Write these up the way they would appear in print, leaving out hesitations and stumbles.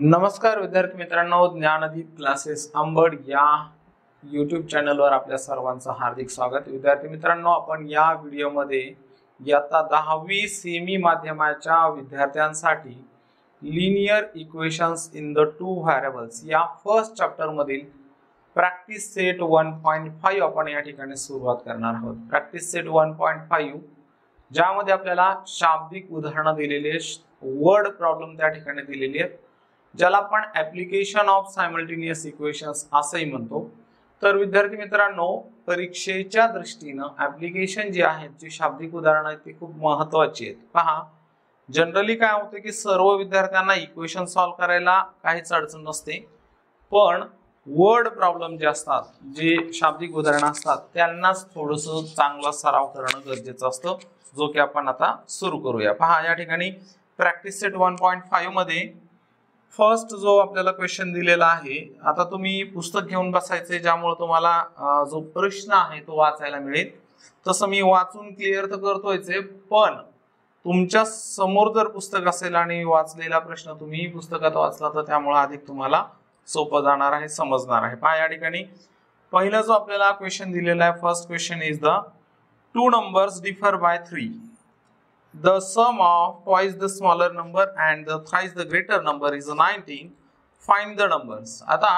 नमस्कार विद्यार्थी मित्रांनो, ज्ञानदीप क्लासेस अंबड या YouTube चॅनलवर आपल्या सर्वांचं हार्दिक स्वागत। विद्यार्थी मित्रांनो, आपण या व्हिडिओमध्ये इयत्ता 10वी सेमी माध्यमाच्या विद्यार्थ्यांसाठी linear equations in the two variables या फर्स्ट चॅप्टर मधील प्रॅक्टिस सेट 1.5 आपण या ठिकाणी सुरुवात करणार आहोत। प्रॅक्टिस सेट 1.5 ज्यामध्ये आपल्याला शाब्दिक उदाहरणं दिलेली आहेत, वर्ड प्रॉब्लेम त्या ठिकाणी दिलेली आहेत, ज्याला आपण ऍप्लिकेशन ऑफ सायमल्टेनियस इक्वेशन्स असंही म्हणतो। तर विद्यार्थी मित्रांनो, परीक्षेच्या दृष्टीने ऍप्लिकेशन जी आहेत, जी शाब्दिक उदाहरणं आहेत ती खूप महत्त्वाची आहेत। पहा, जनरली काय होते की सर्व विद्यार्थ्यांना इक्वेशन सॉल्व करायला काहीच अडचण नसते, पण वर्ड प्रॉब्लेम जे असतात, जे शाब्दिक उदाहरणं असतात, त्यांनाच थोडंसं चांगला सराव करणं गरजेचं असतं, जो की आपण आता सुरू करूया। पहा, या ठिकाणी प्रॅक्टिस सेट 1.5 मध्ये फर्स्ट जो आपल्याला क्वेश्चन दिलेला आहे, आता तुम्ही पुस्तक घेऊन बसायचे, ज्यामुळे तुम्हाला जो प्रश्न आहे तो वाचायला मिळेल। तसं मी वाचून क्लिअर तर करतोयच, पण तुमच्या समोर जर पुस्तक असेल आणि वाचलेला प्रश्न तुम्ही पुस्तकात वाचला तर त्यामुळे अधिक तुम्हाला सोपं जाणार आहे, समजणार आहे। पहा, या ठिकाणी पहिला जो आपल्याला क्वेश्चन दिलेला आहे, first question is the two numbers differ by 3. The sum of twice the smaller number and the thrice the greater number is 19. Find the numbers. आता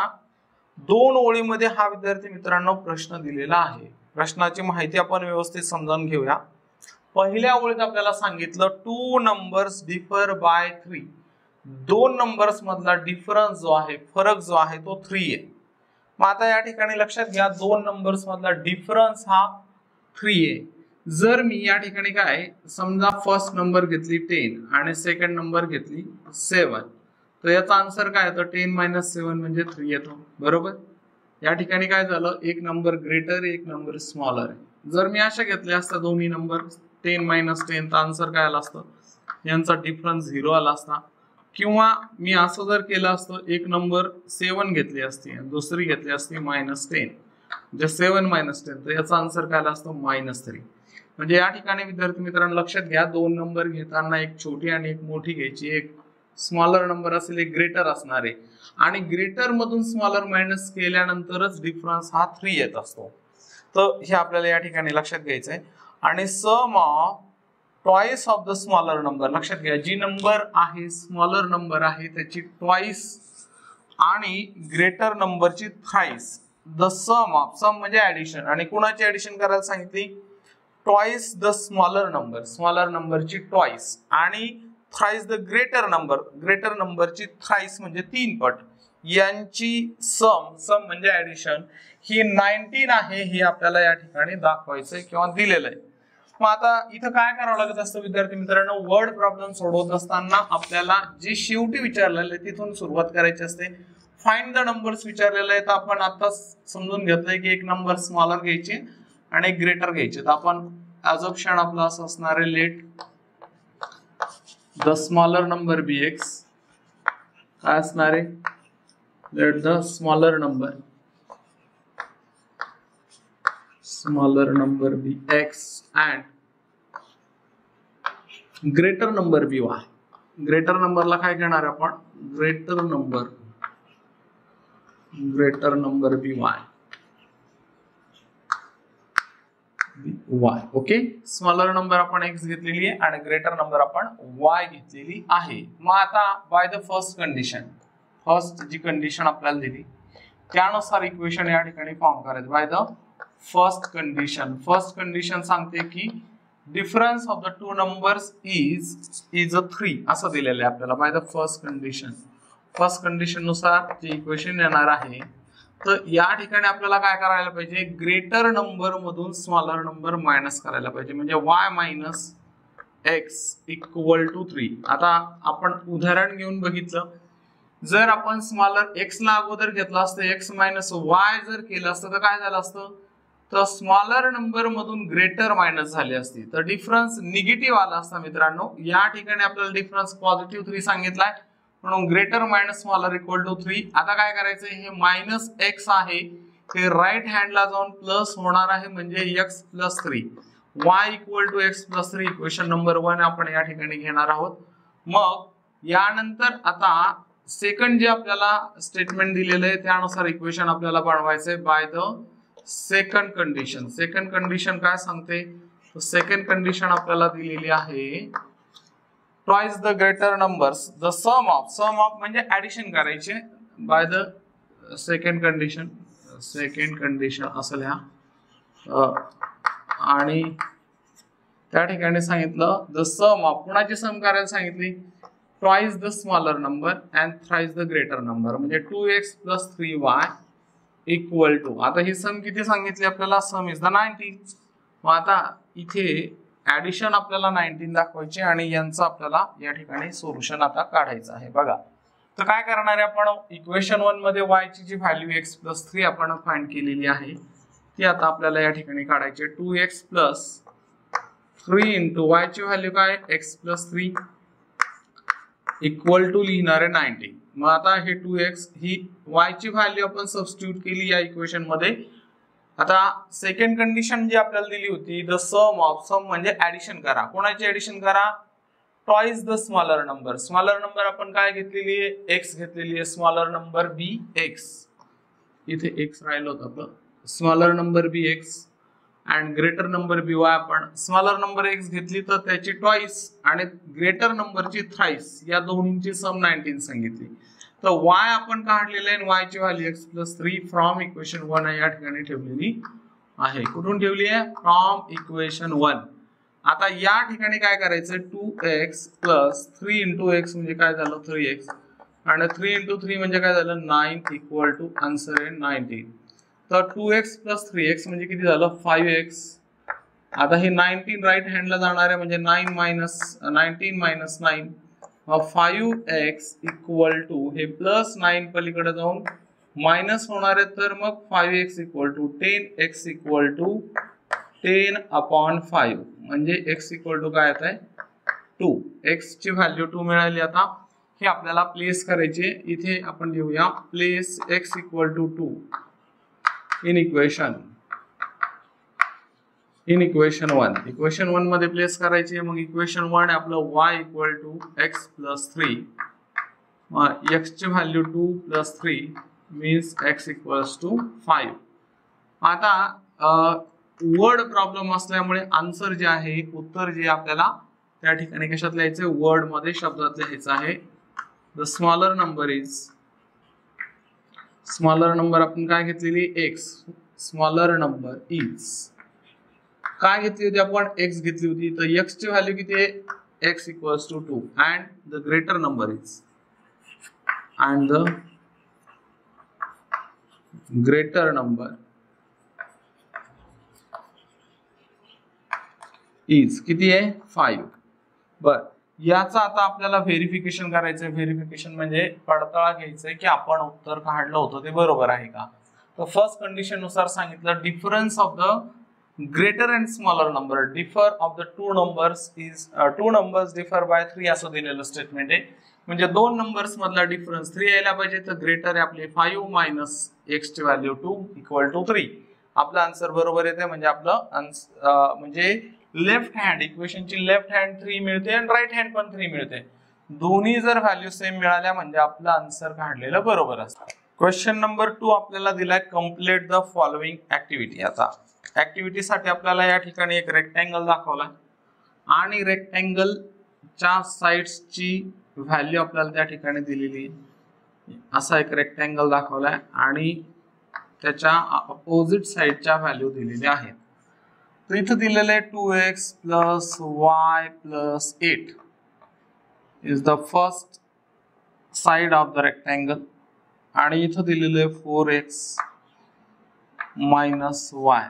दोन ओळीमध्ये हा विद्यार्थी मित्रांनो प्रश्न दिलेला आहे। प्रश्नाची माहिती आपण व्यवस्थित समजून घेऊया। पहिल्या ओळीत आपल्याला सांगितलं टू नंबर्स डिफर बाय 3. दोन नंबर्स मधला डिफरन्स जो आहे, फरक जो आहे तो 3 आहे। मग आता या ठिकाणी लक्षात घ्या, दोन नंबर्स मधला डिफरन्स हा 3 आहे। जर मी या ठिकाणी काय समजा फर्स्ट नंबर घेतली 10 आणि सेकंड नंबर घेतली 7, तर याचा आन्सर काय येतो? 10 - 7 म्हणजे 3 येतो, बरोबर। या ठिकाणी काय झालं, एक नंबर ग्रेटर एक नंबर स्मॉलर आहे। जर मी अशा घेतले असता दोन्ही नंबर 10 - 10, तर आन्सर काय आला असतं, यांचा डिफरन्स 0 आला असता। किंवा मी असं जर केलं असतं, एक नंबर 7 घेतली असती आणि दुसरी घेतली असती -10, म्हणजे 7 - 10, तर याचा आन्सर काय आला असतो, -3। म्हणजे या ठिकाणी विद्यार्थी मित्रांनो लक्षात घ्या, दोन नंबर घेताना एक छोटी आणि एक मोठी घ्यायची, एक स्मॉलर नंबर असेल, एक ग्रेटर असणार आहे, आणि ग्रेटर मधून स्मॉलर मायनस केल्यानंतरच डिफरन्स हा 3 येत असतो। तर हे आपल्याला या ठिकाणी लक्षात घ्यायचं आहे। आणि sum of twice of the smaller number, लक्षात घ्या, जी नंबर आहे स्मॉलर नंबर आहे त्याची ट्वाइस आणि ग्रेटर नंबरची thrice, the sum of, sum म्हणजे ऍडिशन, आणि कुणाची ऍडिशन करायला सांगितली, twice the smaller number, smaller नंबरची ट्वाइस, आणि thrice the greater number, greater नंबरची थ्राइस म्हणजे 3 पट, यांची सम, सम म्हणजे ऍडिशन, ही 19 आहे, हे आपल्याला या ठिकाणी दाखवायचंय किंवा दिलेलं आहे। मग आता इथं काय करावं लागत असतं विद्यार्थी मित्रांनो, वर्ड प्रॉब्लेम सोडवत असताना आपल्याला जे शेवटी विचारलेलं आहे तिथून सुरुवात करायची असते। फाइंड द नंबर्स विचारलेलं आहे, तर आपण आता समजून घेतलंय की एक नंबर स्मॉलर घ्यायचे आणि एक ग्रेटर घ्यायचे। तर आपण ॲझम्पशन आपलं असं असणार आहे, let the smaller number be x, काय असणार आहे, let the smaller number be x and greater number be y. Greater नंबरला काय घेणार आपण, greater number be y, y, okay. Smaller number आपण एक्स घेतलेली आहे आणि ग्रेटर नंबर आपण वाय घेतलेली आहे। मग आता by the first condition, first जी कंडिशन आपल्याला दिली त्यानुसार इक्वेशन या ठिकाणी फॉर्म करायचं। बाय द फर्स्ट कंडिशन सांगते की difference of the two numbers is 3 असं दिलेलं आहे आपल्याला। बाय द फर्स्ट कंडिशन नुसार जे इक्वेशन येणार आहे, तर या ठिकाणी आपल्याला काय करायला पाहिजे, ग्रेटर नंबर मधून स्मॉलर नंबर मायनस करायला पाहिजे, म्हणजे y - x = 3। आता आपण उदाहरण घेऊन बघितलं, जर आपण स्मॉलर x ला अगोदर घेतला असतं, x - y जर केलं असतं तर काय झालं असतं, तर स्मॉलर नंबर मधून ग्रेटर मायनस झाली असती, तर डिफरन्स निगेटिव्ह आला असता मित्रांनो। या ठिकाणी आपल्याला डिफरन्स पॉझिटिव्ह 3 सांगितलाय, म्हणून ग्रेटर मायनस स्मॉलर = 3। आता काय करायचं, हे -x आहे, हे राईट हँडला जाऊन प्लस होणार आहे, म्हणजे x + 3, y = x + 3, equation number 1 आपण या ठिकाणी घेणार आहोत। मग यानंतर आता सेकंड जे आपल्याला स्टेटमेंट दिलेलं आहे त्यानुसार इक्वेशन आपल्याला बनवायचंय by the second condition. Second condition काय सांगते? सेकंड कंडिशन आपल्याला दिलेली आहे twice the greater numbers the sum of म्हणजे ऍडिशन करायचे बाय द सेकंड कंडिशन असं लिहा. आणि त्या ठिकाणी सांगितलं द सम ऑफ कुणाची सम करायला सांगितली? Twice the smaller number and thrice the greater number म्हणजे 2x + 3y इक्वल टू. आता ही सम किती सांगितली आपल्याला? सम इज द 19. मग आता इथे ऍडिशन आपल्याला 19 दाखवायचे आणि यांचं आपल्याला या ठिकाणी सोल्युशन आता काढायचं आहे. बघा तर काय करणार आहे आपण? इक्वेशन 1 मध्ये y ची जी व्हॅल्यू x + 3 आपण फाइंड केलेली आहे ती आता आपल्याला या ठिकाणी काढायची. 2x + 3 * y ची व्हॅल्यू काय? x + 3 इक्वल टू लिहिणार आहे 90. मग आता हे 2x ही y ची व्हॅल्यू आपण सबस्टिट्यूट केली या इक्वेशन मध्ये. आता सेकंड कंडिशन जी आपल्याला दिली होती द सम म्हणजे ऍडिशन करा. कोणाची ऍडिशन करा? Twice the smaller number. Smaller number आपण काय घेतलेली आहे? x घेतलेली आहे. स्मॉलर नंबर bx इथे x राहिलं होतं आपलं. Smaller number bx and greater number by. आपण स्मॉलर नंबर x घेतली तर त्याची ट्वाइस आणि ग्रेटर नंबरची थ्राइस या दोन्हींची सम 19 सांगितली. तर y आपण काढलेले आहे. y ची व्हॅल्यू x + 3 फ्रॉम इक्वेशन 1 या ठिकाणी ठेवलेली आहे. कुठून ठेवली आहे? From equation 1. आता या ठिकाणी काय करायचं? 2x + 3 * x म्हणजे काय झालं? 3x आणि 3 * 3 म्हणजे काय झालं? 9 इक्वल टू आन्सर आहे 19. तर 2x + 3x म्हणजे किती झालं? 5x. आता हे 19 राईट हँडला जाणार आहे म्हणजे 19 - 9 5x इक्वल टू हे +9 पलीकडे जाऊन मायनस होणार आहे तर मग 5x equal to 10x equal to 10/5 म्हणजे x इक्वल टू काय येत आहे? 2. x ची व्हॅल्यू 2 मिळाली. आता हे आपल्याला प्लेस करायचे. इथे आपण लिहूया place x equal to 2 in equation 1. Equation 1 मध्ये प्लेस करायचे. मग इक्वेशन 1 आपलं y इक्वल टू x + 3. मग x ची value 2 + 3 means x equals to 5. आता वर्ड प्रॉब्लेम असल्यामुळे आन्सर जे आहे उत्तर जे आपल्याला त्या ठिकाणी कशात लिहायचे? वर्ड मध्ये शब्दात लिहायचं आहे. द स्मॉलर नंबर आपण काय घेतलेली? x. स्मॉलर नंबर इज काय घेतली होती आपण? x घेतली होती. तर x ची व्हॅल्यू किती आहे? x equals to 2 and the greater number is किती आहे? 5. बर याचा आता आपल्याला व्हेरिफिकेशन करायचंय. व्हेरिफिकेशन म्हणजे पडताळा घ्यायचंय की आपण उत्तर काढलं होतं ते बरोबर आहे का. तर फर्स्ट कंडिशन नुसार सांगितलं difference of the greater and smaller number differ of the two numbers differ by 3 असं दिलेलं स्टेटमेंट आहे. म्हणजे दोन नंबर्स मधला डिफरन्स 3 यायला पाहिजे. तर ग्रेटर आहे आपले 5 मायनस x ची व्हॅल्यू 2 इक्वल टू 3. आपलं आन्सर बरोबर येते. म्हणजे आपलं म्हणजे लेफ्ट हँड इक्वेशनची लेफ्ट हँड 3 मिळते आणि राईट हँड पण 3 मिळते. दोन्ही जर व्हॅल्यू सेम मिळाल्या म्हणजे आपलं आन्सर काढलेलं बरोबर असतं. क्वेश्चन नंबर 2 आपल्याला दिलाय कंप्लीट द फॉलोइंग ऍक्टिव्हिटी. आता ऍक्टिव्हिटी साठी आपल्याला या ठिकाणी एक रेक्टँगल दाखवलाय आणि रेक्टँगलच्या साइड्सची व्हॅल्यू आपल्याला त्या ठिकाणी दिलेली आहे. असा एक रेक्टँगल दाखवलाय आणि त्याच्या अपोजिट साइडच्या व्हॅल्यू दिलेल्या आहेत. तर इथं दिलेलं आहे 2x + y + 8 is the first side of the rectangle आणि इथं दिलेलं आहे 4x - y.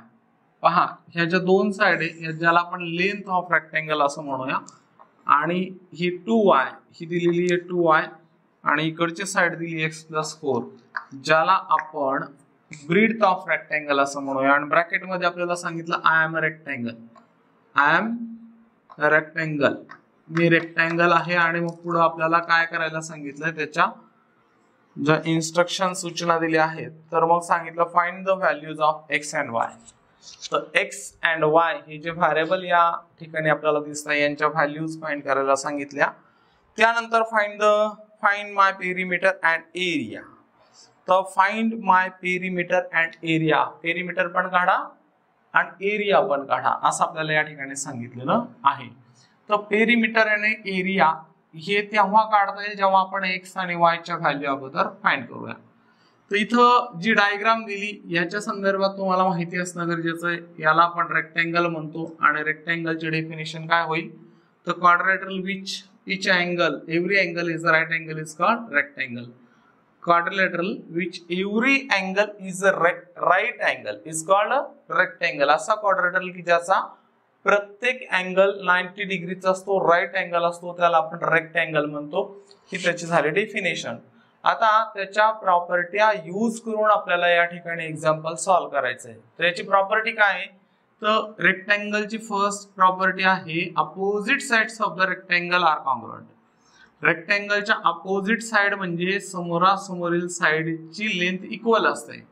पहा ह्या ज्या दोन साइड आहे ज्याला आपण लेंथ ऑफ रेक्टँगल असं म्हणूया आणि ही 2y ही दिलेली आहे 2y आणि इकडची साइड दिली x + 4 ज्याला आपण ब्रीथ ऑफ रेक्टँगल असं म्हणूया. आणि ब्रॅकेट मध्ये आपल्याला सांगितलं आय एम रेक्टँगल मी रेक्टँगल आहे. आणि मग पुढे आपल्याला काय करायला सांगितलंय त्याच्या ज्या इन्स्ट्रक्शन सूचना दिल्या आहेत. तर मग सांगितलं find the values of x and y. तर x अँड y हे जे व्हेरिएबल या ठिकाणी आपल्याला दिसतात यांच्या व्हॅल्यूज फाइंड करायला सांगितल्या. त्यानंतर find the find my perimeter and area. तर find my perimeter and area, perimeter पण काढा आणि एरिया पण काढा असं आपल्याला या ठिकाणी सांगितलेलं आहे. तर पेरीमीटर आणि एरिया हे तेव्हा काढता येईल जेव्हा आपण एक्स आणि वाय च्या व्हॅल्यू अगोदर फाइंड करूया. तर इथं जी डायग्राम दिली याच्या संदर्भात तुम्हाला माहिती असणं गरजेचं आहे. याला आपण रेक्टँगल म्हणतो आणि रेक्टँगलचे डेफिनेशन काय होईल तर quadrilateral which each angle, every angle is a right angle is called rectangle. Quadrilateral which every angle is a right angle is called a rectangle. असा क्वाड्रिलेटरल की ज्याचा प्रत्येक अँगल 90 डिग्रीचा असतो, राईट अँगल असतो, त्याला आपण रेक्टँगल म्हणतो. ही त्याची झाली डेफिनेशन. आता त्याच्या प्रॉपर्ट्या यूज करून आपल्याला या ठिकाणी एक्झाम्पल सॉल्व्ह करायचं आहे. तर याची प्रॉपर्टी काय आहे तर रेक्टँगलची फर्स्ट प्रॉपर्टी आहे opposite sides of the rectangle are congruent. रेक्टँगलच्या अपोजिट साइड म्हणजे समोरासमोरील साइडची लेंथ इक्वल असते.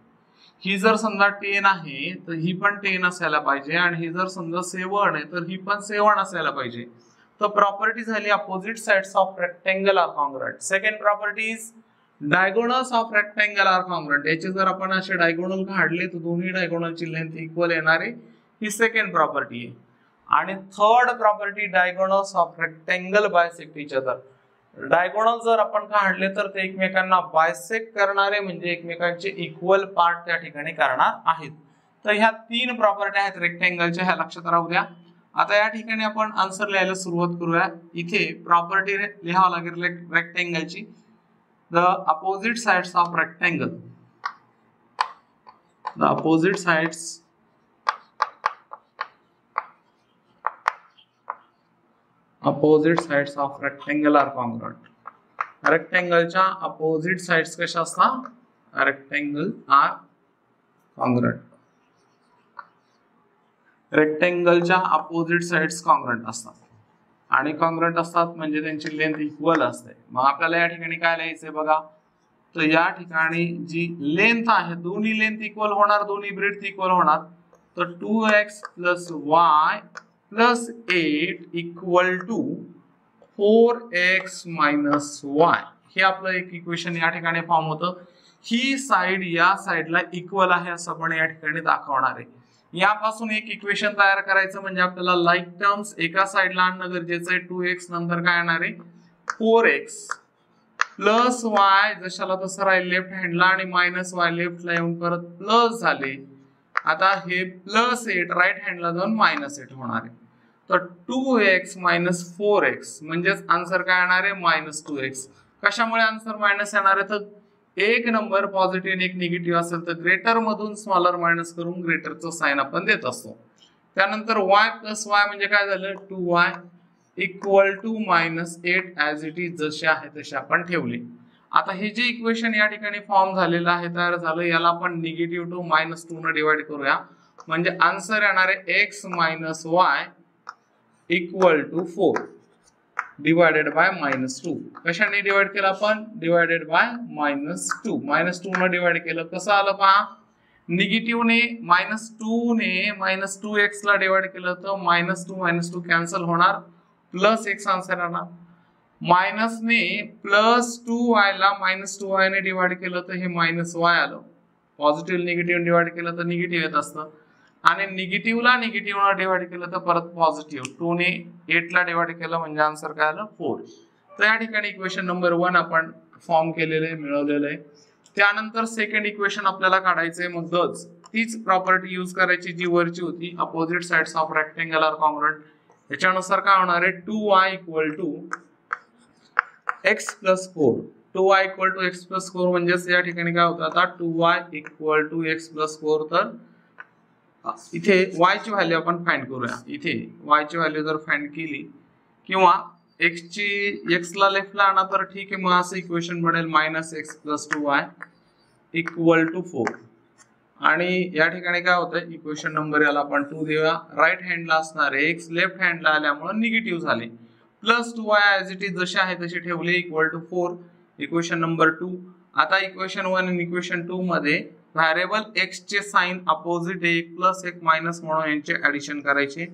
ही जर समजा 10 आहे तर ही पण 10 असायला पाहिजे आणि ही जर समजा 7 आहे तर ही पण 7 असायला पाहिजे. तर प्रॉपर्टी झाली opposite sides of rectangle are congruent. Second property is diagonals of rectangle are congruent. याचे जर आपण असे डायगोनल काढले तर दोन्ही डायगोनलची लेंथ इक्वल येणार आहे. ही सेकंड प्रॉपर्टी आहे. आणि third property diagonals of rectangle bisect each other. Diagonal जर आपण काढले तर ते एकमेकांना बायसेक्ट करणारे म्हणजे एकमेकांचे इक्वल पार्ट त्या ठिकाणी करणार आहेत. तर ह्या 3 प्रॉपर्टी आहेत रेक्टँगलच्या, ह्या लक्षात राहू द्या. आता या ठिकाणी आपण आन्सर लिहायला सुरुवात करूया. इथे प्रॉपर्टी लिहावं लागेल रेक्टँगलची. The opposite sides of rectangle, the opposite sides of rectangle are congruent. रेक्टँगलच्या अपोजिट साइड्स कशा असतात रेक्टँगल आर कॉन्ग्रुएंट. रेक्टँगलच्या अपोजिट साइड्स कॉन्ग्रुएंट असतात आणि कॉन्ग्रुएंट असतात म्हणजे त्यांची लेंथ इक्वल असते. मग आपल्याला या ठिकाणी काय लिहायचंय बघा. तर या ठिकाणी जी लेंथ आहे दोन्ही लेंथ इक्वल होणार, दोन्ही ब्रेड्थ इक्वल होणार. तर 2x + y + 8 = 4x - y. हे आपलं एक इक्वेशन या ठिकाणी फॉर्म होतं. ही साइड या साइडला इक्वल आहे असं आपण या ठिकाणी दाखवणार आहे. यापासून एक इक्वेशन तयार करायचं म्हणजे आपल्याला लाईक टर्म्स एका साइडला आणणं गरजेचं आहे. 2x नंतर काय येणार आहे 4x + y जशाला तसं राहील लेफ्ट हँडला आणि -y लेफ्टला येऊन परत प्लस झाले. आता हे +8 राईट हँडला जाऊन -8 होणार आहे. तर 2x - 4x म्हणजेच आन्सर काय येणार आहे -2x. कशामुळे आन्सर मायनस येणार आहे तर एक नंबर पॉझिटिव्ह आणि एक निगेटिव्ह असेल तर ग्रेटर मधून स्मॉलर मायनस करून ग्रेटरचं साइन आपण देत असतो. त्यानंतर y + y म्हणजे काय झालं 2y = -8 ॲज इट इज जसे आहे तसे आपण ठेवले. आता हे जे इक्वेशन या ठिकाणी फॉर्म झालेलं आहे तयार झालं याला आपण निगेटिव्ह टू -2 ने डिवाइड करूया म्हणजे आन्सर येणार आहे x - y = 4 डिवाइडेड बाय -2. कशाने डिवाइड केलं आपण डिवाइडेड बाय -2. -2 ने डिवाइड केलं कसं आलं पहा. निगेटिव्ह ने -2 ने -2x ला डिवाइड केलं तर -2 कॅन्सल होणार +x आन्सर येणार. मायनस ने +2y ला -2y ने डिवाइड केलं तर हे -y आलं. पॉझिटिव्ह निगेटिव्ह डिवाइड केलं तर निगेटिव्ह येत असतं आणि निगेटिव्हला निगेटिव्हला डिवाइड केलं तर परत पॉझिटिव्ह. 2 ने 8 ला डिवाइड केलं म्हणजे आन्सर काय आलं 4. तर या ठिकाणी इक्वेशन नंबर 1 आपण फॉर्म केलेलं आहे मिळवलेलं आहे. त्यानंतर सेकंड इक्वेशन आपल्याला काढायचंय. मग तीच प्रॉपर्टी यूज करायची जी वरची होती opposite sides of rectangle are congruent. याच्यानुसार काय होणार आहे 2y = x + 4. 2y = x + 4 म्हणजे या ठिकाणी काय होतं आता 2y = x + 4. तर इथे y ची व्हॅल्यू आपण फाइंड करूया. इथे y ची व्हॅल्यू जर फाइंड केली किंवा x ची x ला लेफ्टला आणा तर ठीक आहे. मग असं इक्वेशन बनेल -x + 2y = 4. आणि या ठिकाणी काय होतं इक्वेशन नंबर याला आपण 2 देऊया. राईट हँडला असणार आहे x लेफ्ट हँडला आल्यामुळे निगेटिव्ह झाले. +2y ॲज इट इज जसे आहे तसे ठेवले = 4. Equation number 2. आता इक्वेशन 1 आणि इक्वेशन 2 मध्ये व्हेरिएबल x चे साइन अपोजिट आहे. एक प्लस एक मायनस म्हणून यांचे ऍडिशन करायचे.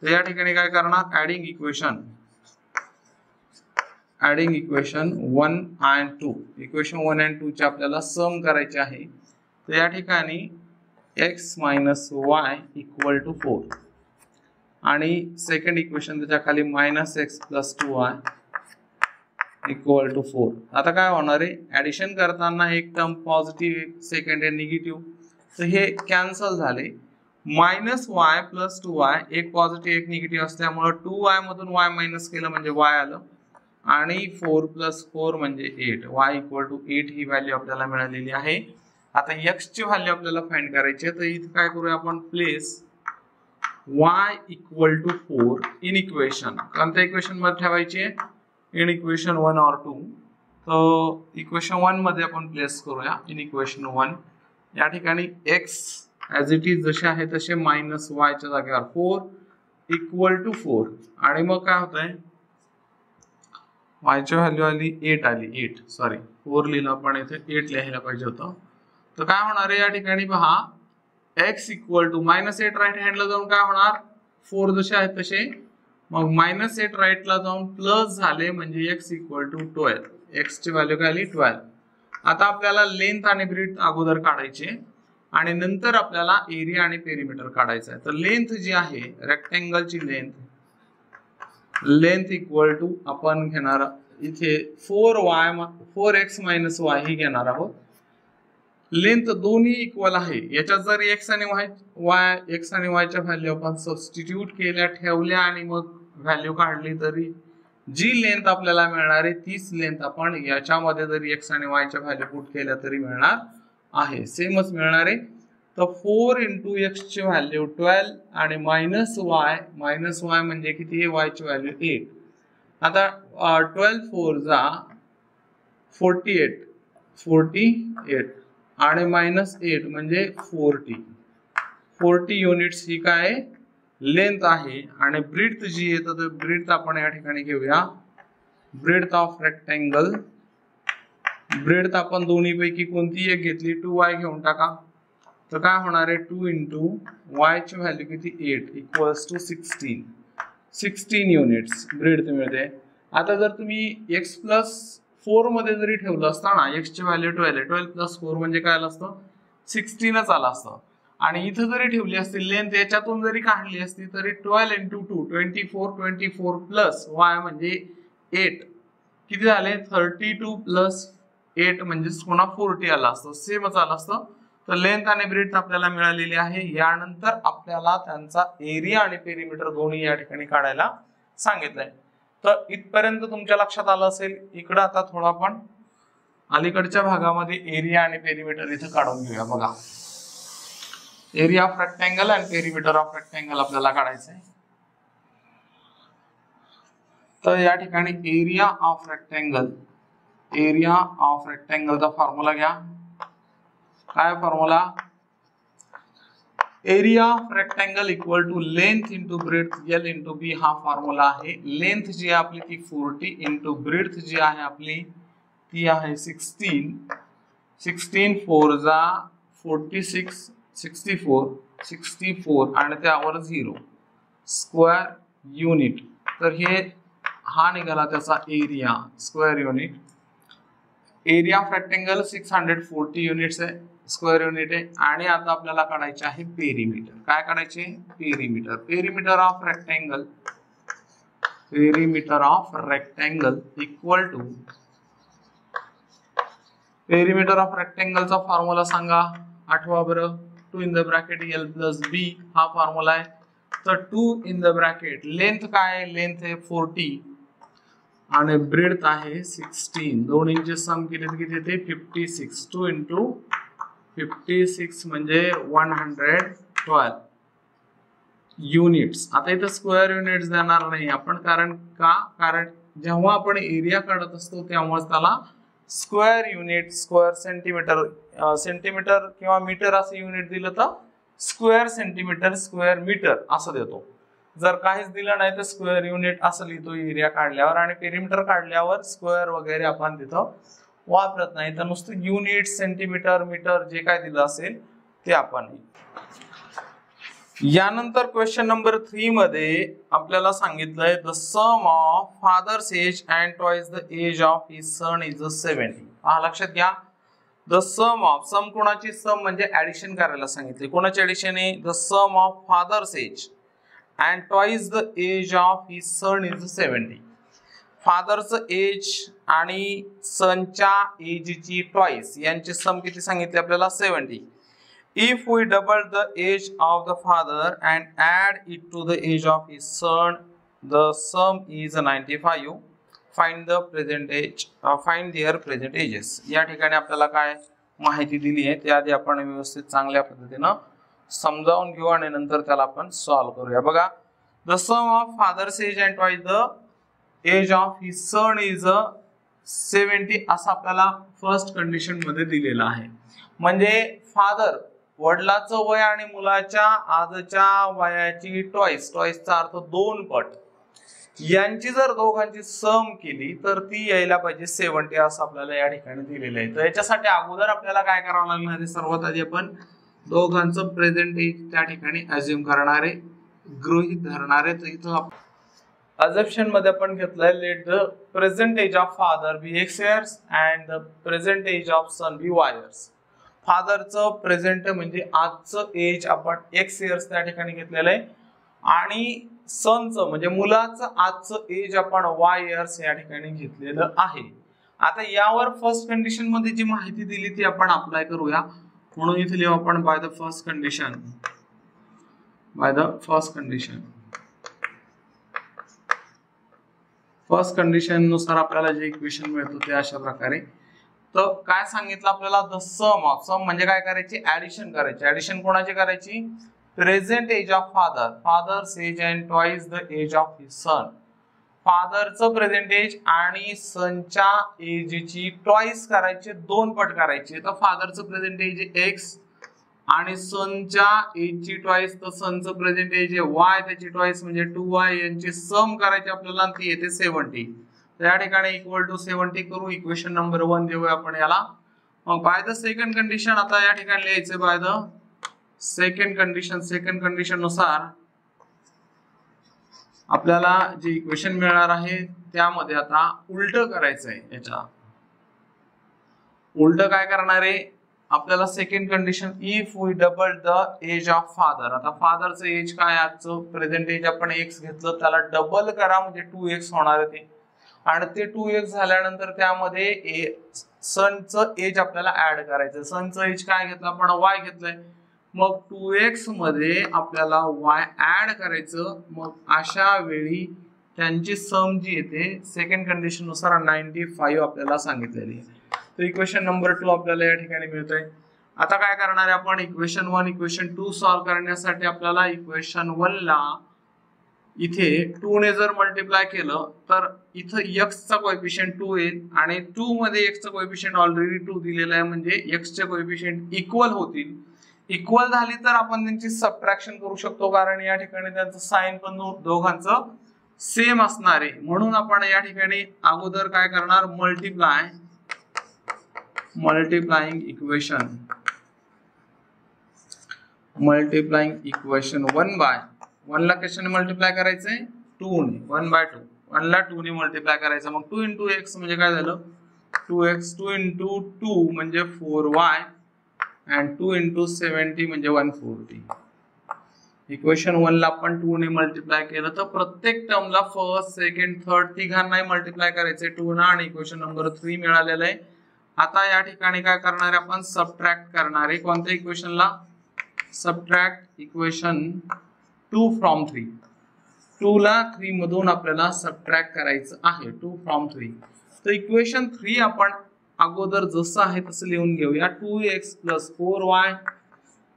तर या ठिकाणी काय करणार adding equation adding equation 1 and 2. Equation 1 and 2 चे आपल्याला सम करायचे आहे. तर या ठिकाणी x minus y equal to 4 आणि सेकंड इक्वेशन त्याच्या खाली minus x plus 2y equal to 4. आता काय होणार आहे, ऍडिशन करताना एक टर्म पॉझिटिव्ह सेकंड आहे निगेटिव्ह, तर हे कॅन्सल झाले. मायनस y प्लस 2y एक पॉझिटिव्ह एक निगेटिव्ह असल्यामुळे 2y मधून y मायनस केलं म्हणजे y आलं आणि 4 प्लस 4 म्हणजे 8. y इक्वल टू 8 ही व्हॅल्यू आपल्याला मिळालेली आहे. आता x ची व्हॅल्यू आपल्याला फाइंड करायची आहे. तर इथे काय करूया आपण, place y equal to 4 in equation. कोणत्या इक्वेशन मध्ये ठेवायचे, इन इक्वेशन 1 और 2. तर इक्वेशन 1 मध्ये आपण प्लेस करूया इन इक्वेशन 1. या ठिकाणी x ॲज इट इज जसे आहे तसे मायनस y च्या जागेवर 4 इक्वल टू 4 आणि मग काय होतंय, y ची व्हॅल्यू आली 8 आली 8 सॉरी 4 लिहिलं आपण इथे 8 लिहायला पाहिजे होतं. तर काय होणार आहे या ठिकाणी पहा, x equal to minus 8 right हँडला जाऊन काय होणार, 4 जसे आहेत तसे, मग मायनस 8 राईटला जाऊन प्लस झाले म्हणजे x इक्वल टू 12. x ची व्हॅल्यू काय आली 12. आता आपल्याला लेंथ आणि ब्रीथ अगोदर काढायचे आणि नंतर आपल्याला एरिया आणि पेरिमीटर काढायचं आहे. तर लेंथ जी आहे रेक्टेंगलची लेंथ इक्वल टू आपण घेणार इथे 4x मायनस y ही घेणार आहोत. लेंथ दोन्ही इक्वल आहे. याच्यात जर x आणि y च्या व्हॅल्यू आपण सबस्टिट्यूट केल्या ठेवल्या आणि मग व्हॅल्यू काढली तरी जी लेंथ आपल्याला मिळणार आहे तीच लेंथ आपण याच्यामध्ये जरी x आणि y च्या व्हॅल्यू पुट केल्या तरी मिळणार आहे, सेमच मिळणार आहे. तर 4 इंटू x ची व्हॅल्यू 12 आणि मायनस y म्हणजे किती आहे, y ची व्हॅल्यू 8. आता 12 4 जा 48 आणि मायनस 8 म्हणजे 40 युनिट्स ही काय लेंथ आहे. आणि ब्रीथ जी आहे तर ब्रीथ आपण या ठिकाणी घेऊया, ब्रीथ ऑफ रेक्टेंगल. ब्रीथ आपण दोन्ही पैकी कोणती एक घेतली, 2y घेऊन टाका. तर काय होणार आहे, 2 इंटू y ची व्हॅल्यू किती 8 इक्वल्स टू 16 युनिट्स ब्रीथ मिळते. आता जर तुम्ही x प्लस 4 मध्ये जरी ठेवलं असतं ना, x ची व्हॅल्यू 12 आहे, 12 प्लस 4 म्हणजे काय आलं असतं 16च आलं असतं. आणि इथं जरी ठेवली असती लेंथ याच्यातून जरी काढली असती तरी 12 इंटू 2 24 प्लस y म्हणजे 8 किती झाले, 32 प्लस 8 म्हणजे पुन्हा 40 आला असतं, सेमच आलं असतं. तर लेंथ आणि ब्रीथ आपल्याला मिळालेली आहे. यानंतर आपल्याला त्यांचा एरिया आणि पेरिमीटर दोन्ही या ठिकाणी काढायला सांगितलंय. तर इथपर्यंत तुमच्या लक्षात आलं असेल. इकडं आता थोडं आपण अलीकडच्या भागामध्ये एरिया आणि पेरिमीटर इथं काढून घेऊया. बघा, एरिया ऑफ रेक्टेंगल आणि पेरिमीटर ऑफ रेक्टेंगल आपल्याला काढायचं आहे. तर या ठिकाणी एरिया ऑफ रेक्टेंगलचा फॉर्म्युला घ्या. काय formula, area of rectangle equal to length into breadth L into B हा फॉर्म्युला आहे. लेंथ जी आहे आपली ती 40 इंटू ब्रेथ जी आहे आपली ती आहे 16 4 जा 46 64 आणि त्यावर 0 स्क्वेअर युनिट. तर हा निघाला त्याचा area square unit. Area of rectangle 640 units आहे, स्क्वेअर युनिट आहे. आणि आता आपल्याला काढायचे आहे पेरिमीटर. काय काढायचे, perimeter of rectangle equal to perimeter of रेक्टेंगलचा फॉर्म्युला सांगा, आठवा बरं. 2 in the bracket L plus B हा फॉर्म्युला आहे. तर 2 इन द ब्रॅकेट लेंथ काय, लेंथ आहे 40 आणि ब्रेथ आहे 16. दोन्हींचे सम किती ते 56. 2 इंटू 56 म्हणजे 112 युनिट्स. आता इथं स्क्वेअर युनिट्स देणार नाही आपण, कारण जेव्हा आपण एरिया काढत असतो तेव्हाच त्याला स्क्वेअर युनिट, स्क्वेअर सेंटीमीटर किंवा मीटर असं युनिट दिलं तर स्क्वेअर सेंटीमीटर, स्क्वेअर मीटर असं देतो. जर काहीच दिलं नाही तर स्क्वेअर युनिट असं लिहितो एरिया काढल्यावर. आणि पेरिमीटर काढल्यावर स्क्वेअर वगैरे आपण तिथं वापरत नाही, तर नुसतं युनिट, सेंटीमीटर, मीटर जे काय दिलं असेल ते आपण. यानंतर क्वेश्चन नंबर 3 मध्ये आपल्याला सांगितलंय the sum of father's age and twice the age of his son is 70. लक्षात घ्या, द सम ऑफ, सम कोणाची, सम म्हणजे ऍडिशन करायला सांगितले. कोणाची ऍडिशन आहे? The sum of father's age and twice the age of his son is 70. फादरचं age आणि सनच्या एजची ट्वाइस यांची सम किती सांगितली आपल्याला? 70. If we double the age of the father and add it to the age of his son, the sum is 95. Find the present age. Find their present ages. या ठिकाणी आपल्याला काय माहिती दिली आहे ते आधी आपण व्यवस्थित चांगल्या पद्धतीने समजावून घेऊ आणि नंतर त्याला आपण सॉल्व करूया. बघा, the sum of father's age and twice the age of his son is 70 असं आपल्याला फर्स्ट कंडिशन मध्ये दिलेलं आहे. म्हणजे फादर, वडिलाचं वय आणि मुलाच्या आजच्या वयाची ट्वाइसचा अर्थ 2 पट, यांची जर दोघांची सम केली तर ती यायला पाहिजे 70 असं आपल्याला या ठिकाणी दिलेलं आहे. तर याच्यासाठी अगोदर आपल्याला काय करावं लागणार आहे? सर्वात आधी आपण दोघांचं प्रेझेंट एज त्या ठिकाणी अज्युम करणारे, गृहीत धरणारे. तर इथं अजम्पशन मध्ये आपण घेतलंय let the present age of father be x years and the present age of son be y years. फादरचं प्रेझेंट म्हणजे आजचं एज आपण x years त्या ठिकाणी घेतलेलं आहे आणि सनचं म्हणजे मुलाचं आजचं एज आपण y years या ठिकाणी घेतलेलं आहे. आता यावर फर्स्ट कंडिशन मध्ये जी माहिती दिली ती आपण अप्लाय करूया. म्हणून इथे लिहू आपण bye the first condition. First condition नुसार आपल्याला जे इक्वेशन मिळतं ते अशा प्रकारे. तर काय सांगितलं आपल्याला? द सम ऑफ, सम म्हणजे काय करायची? ऍडिशन करायची. ऍडिशन कोणाची करायची? Present age of father, father's age and twice the age of his son. फादरचं प्रेझेंट एज आणि सनच्या एजची ट्वाइस करायची, 2 पट करायची. तर फादरचं प्रेझेंट एज x आणि सनच्या एजची ट्वाइस, तर सनचं प्रेझेंट एज आहे y, त्याची ट्वाइस म्हणजे 2y, यांची सम करायची आपल्याला, ती येते 70. या ठिकाणी इक्वल टू 70 करू. इक्वेशन नंबर 1 देऊया आपण याला. मग बाय द सेकंड कंडिशन आता या ठिकाणी लिहायचं बाय द सेकंड कंडिशन नुसार आपल्याला जे इक्वेशन मिळणार आहे त्यामध्ये आता उलट करायचंय. याच्या उलट काय करणार आहे आपल्याला? Second condition, if we double the age of father. आता फादरचं एज काय? आजचं प्रेझेंट एज आपण x घेतलं, त्याला डबल करा म्हणजे 2x होणार आहे ते, आणि ते 2x झाल्यानंतर त्यामध्ये सनचं एज आपल्याला ऍड करायचं. सनचं एज काय घेतलं आपण? y घेतलंय. मग 2x मध्ये आपल्याला y ऍड करायचं. मग अशा वेळी त्यांची सम जी येते सेकंड कंडिशन नुसार 95 आपल्याला सांगितलेली आहे. तर इक्वेशन नंबर 2 आपल्याला या ठिकाणी मिळतंय. आता काय करणार आहे आपण? इक्वेशन 1 इक्वेशन 2 सॉल्व करण्यासाठी आपल्याला इक्वेशन 1 ला इथे 2 ने जर मल्टिप्लाय केलं तर इथं x चा कोएफिशियंट 2 येईल आणि 2 मध्ये x चा कोएफिशियंट ऑलरेडी 2 दिलेला आहे, म्हणजे x चे कोएफिशियंट इक्वल होतील. इक्वल झाली तर आपण त्यांची सबट्रॅक्शन करू शकतो, कारण या ठिकाणी त्यांचं साइन पण दोघांचं सेम असणार आहे. म्हणून आपण या ठिकाणी अगोदर काय करणार? मल्टिप्लाइंग इक्वेशन 1 बाय 1 ला कशाने मल्टिप्लाय करायचंय? 2 ने. 1/2 1 ला 2 ने मल्टिप्लाय करायचं. मग 2 into x म्हणजे काय झालं? 2x. 2 into 2 म्हणजे 4y and 2 into 70 म्हणजे 140. इक्वेशन 1 ला आपण 2 ने मल्टिप्लाय केलं तर प्रत्येक टर्मला फर्स्ट सेकंड थर्ड तिघांनाही मल्टिप्लाय करायचे 2 ना, आणि इक्वेशन नंबर 3 मिळालेलं आहे. आता या ठिकाणी काय करणार आहे आपण? सबट्रॅक्ट करणार आहे. कोणत्या इक्वेशनला? Subtract equation 2 from 3. 2 ला 3 मधून आपल्याला सबट्रॅक्ट करायचं आहे. 2 from 3. तर इक्वेशन 3 आपण अगोदर जसं आहे तसं लिहून घेऊया. 2x plus 4y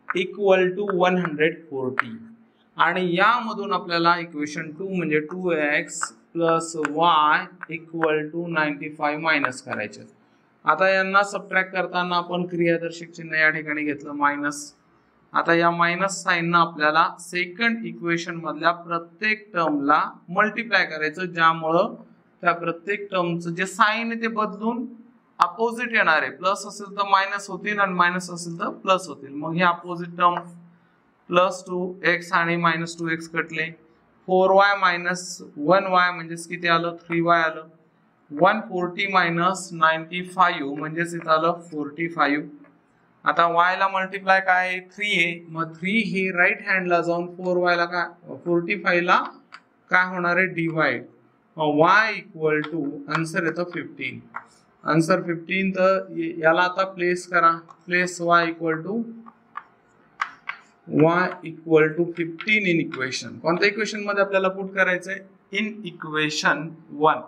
equal to 140. आणि यामधून आपल्याला इक्वेशन 2 म्हणजे 2x plus y equal to 95 minus करायचे. आता यांना सबट्रॅक्ट करताना आपण क्रियादर्शक चिन्ह या ठिकाणी घेतलं मायनस. आता या मायनस साइन ना आपल्याला सेकंड इक्वेशन मधल्या प्रत्येक टर्मला मल्टिप्लाय करायचं, ज्यामुळं त्या प्रत्येक टर्मचं जे साइन आहे ते बदलून अपोजिट येणार आहे. प्लस असेल तर मायनस होतील आणि मायनस असेल तर प्लस होतील. मग हे अपोजिट टर्म +2x आणि -2x कटले, 4y - 1y म्हणजेच किती आलं 3y आलं, 140 - 95 म्हणजेच इथं आलं 45. आता y ला मल्टिप्लाय काय आहे 3 आहे, मग 3 हे राईट हँडला जाऊन 4y ला काय 45 ला काय होणार आहे divide, y equal to answer येतो 15. आन्सर 15. तर याला आता प्लेस करा, place y equal to 15 in equation. कोणत्या इक्वेशन मध्ये आपल्याला पुट करायचंय, इन इक्वेशन 1.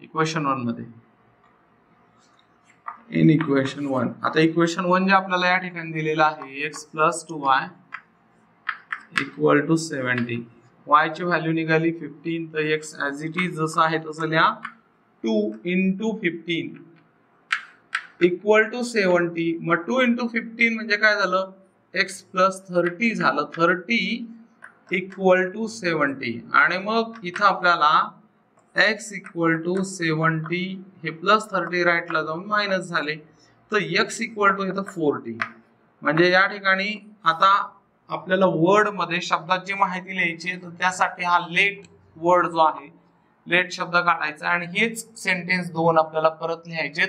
इक्वेशन 1 मध्ये, इन इक्वेशन 1. आता इक्वेशन 1 जे आपल्याला या ठिकाणी दिलेलं आहे x + 2y equal to 70. y ची व्हॅल्यू निघाली 15, तर x ॲज इट इज जसं आहे तसं लिहा, 2 × 15 इक्वल टू 70. मग 2 × 15 म्हणजे काय झालं, x + 30 झालं, 30 इक्वल टू 70. आणि मग इथं आपल्याला x इक्वल टू 70 हे +30 राईटला जाऊन मायनस झाले, तर x इक्वल टू येतं 40. म्हणजे या ठिकाणी आता आपल्याला वर्ड मध्ये शब्दाची माहिती लिहायची, तर त्यासाठी हा लेट वर्ड जो आहे, लेट शब्द काढायचा आणि हेच सेंटेन्स 2 आपल्याला परत लिहायचे.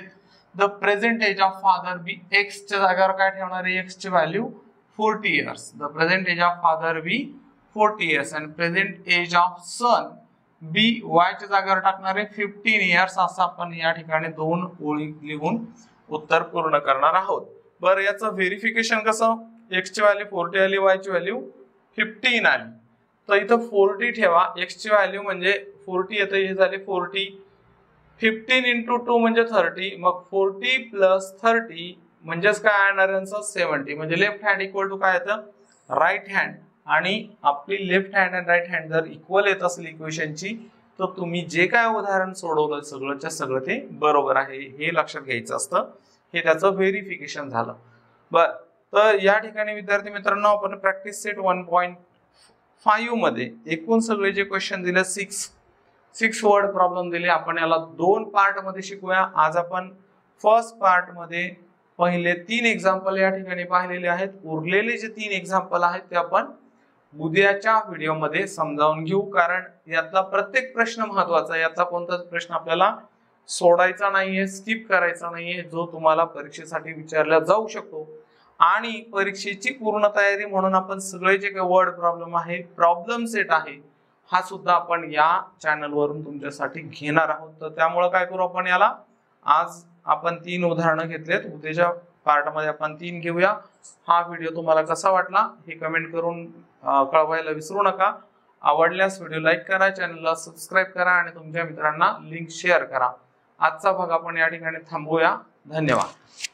The present age of father be, x च्या जागेवर काय ठेवणार आहे, एक्स ची value 40 years. The present age of father be 40 years आणि present age of son be y च्या जागेवर टाकणार आहे 15 इयर्स. असं आपण या ठिकाणी 2 ओळी लिहून उत्तर पूर्ण करणार आहोत. बरं, याचं व्हेरिफिकेशन कसं, x ची व्हॅल्यू 40 आली, y ची व्हॅल्यू 15 आली, तर इथं 40 ठेवा, x ची व्हॅल्यू म्हणजे 40 येतं, हे झाले 40, 15 × 2 म्हणजे 30, मग 40 + 30 म्हणजेच काय येणार आन्सर 70. म्हणजे लेफ्ट हँड इक्वल टू काय येतं राईट हँड. आणि आपली लेफ्ट हँड आणि राईट हँड जर इक्वल येत असेल इक्वेशनची, तर तुम्ही जे काय उदाहरण सोडवलं सगळंच्या सगळं ते बरोबर आहे, हे लक्षात घ्यायचं असतं. हे त्याचं व्हेरिफिकेशन झालं. बर, तर या ठिकाणी विद्यार्थी मित्रांनो आपण प्रॅक्टिस सेट 1.5 मध्ये एकूण सगळे जे क्वेश्चन दिले 6 वर्ड प्रॉब्लेम दिले. आपण याला 2 पार्ट मध्ये शिकूया. आज आपण फर्स्ट पार्ट मध्ये पहिले 3 एक्झाम्पल या ठिकाणी पाहिलेले आहेत. उरलेले जे 3 एक्झाम्पल आहेत ते आपण उद्याच्या व्हिडिओमध्ये समजावून घेऊ, कारण यातला प्रत्येक प्रश्न महत्वाचा आहे. यातला कोणताच प्रश्न आपल्याला सोडायचा नाहीये, स्किप करायचा नाहीये, जो तुम्हाला परीक्षेसाठी विचारला जाऊ शकतो. आणि परीक्षेची पूर्ण तयारी म्हणून आपण सगळे जे काही वर्ड प्रॉब्लेम आहे, प्रॉब्लेम सेट आहे, हा सुद्धा आपण या चॅनल वरून तुमच्यासाठी घेणार आहोत. तर त्यामुळे काय करू आपण, याला आज आपण 3 उदाहरणं घेतलेत, उद्याच्या पार्ट मध्ये आपण 3 घेऊया. हा व्हिडिओ तुम्हाला कसा वाटला हे कमेंट करून कळवायला विसरू नका. आवडल्यास व्हिडिओ लाईक करा, चॅनलला सबस्क्राईब करा आणि तुमच्या मित्रांना लिंक शेअर करा. आजचा भाग आपण या ठिकाणी थांबवूया. धन्यवाद.